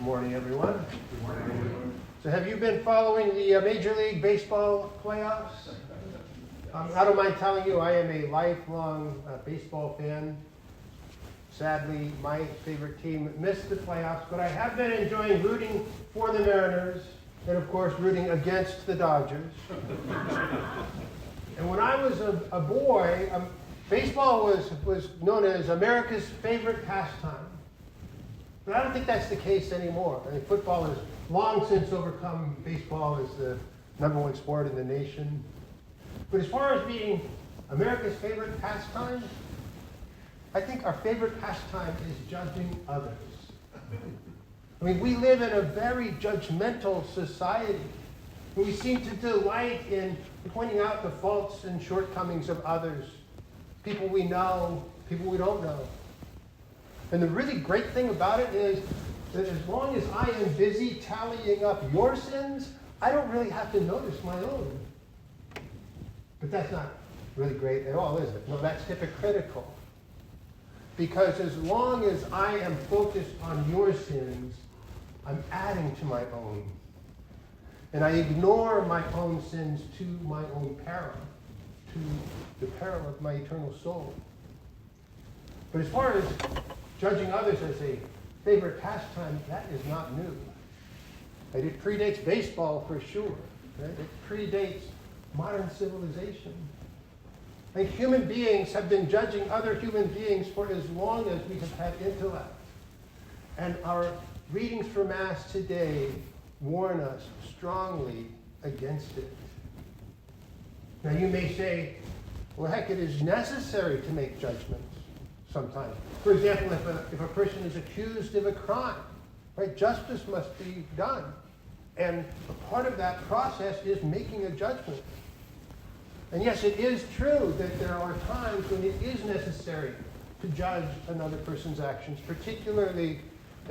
morning, everyone. Good morning. So have you been following the Major League Baseball playoffs? I don't mind telling you, I am a lifelong baseball fan. Sadly, my favorite team missed the playoffs, but I have been enjoying rooting for the Mariners and, of course, rooting against the Dodgers. And when I was a boy, baseball was known as America's favorite pastime. But I don't think that's the case anymore. I mean, football has long since overcome baseball as the number one sport in the nation. But as far as being America's favorite pastime, I think our favorite pastime is judging others. I mean, we live in a very judgmental society. We seem to delight in pointing out the faults and shortcomings of others, people we know, people we don't know. And the really great thing about it is that as long as I am busy tallying up your sins, I don't really have to notice my own. But that's not really great at all, is it? No, that's hypocritical. Because as long as I am focused on your sins, I'm adding to my own. And I ignore my own sins to my own peril, to the peril of my eternal soul. But as far as judging others as a favorite pastime, that is not new. It predates baseball for sure. Right? It predates modern civilization. And human beings have been judging other human beings for as long as we have had intellect. And our readings for Mass today warn us strongly against it. Now you may say, well, heck, it is necessary to make judgments sometimes. For example, if a person is accused of a crime, right, justice must be done. And a part of that process is making a judgment. And yes, it is true that there are times when it is necessary to judge another person's actions, particularly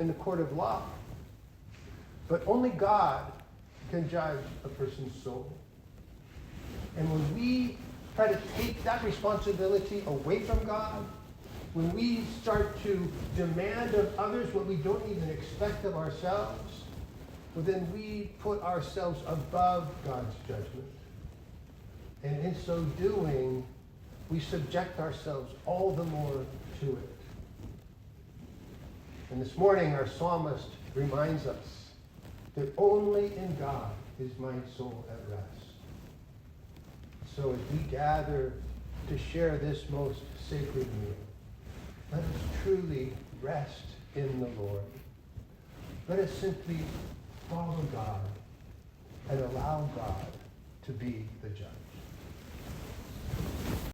in the court of law. But only God can judge a person's soul. And when we try to take that responsibility away from God, when we start to demand of others what we don't even expect of ourselves, well, then we put ourselves above God's judgment. And in so doing, we subject ourselves all the more to it. And this morning, our psalmist reminds us that only in God is my soul at rest. So as we gather to share this most sacred meal, let us truly rest in the Lord. Let us simply follow God and allow God to be the judge.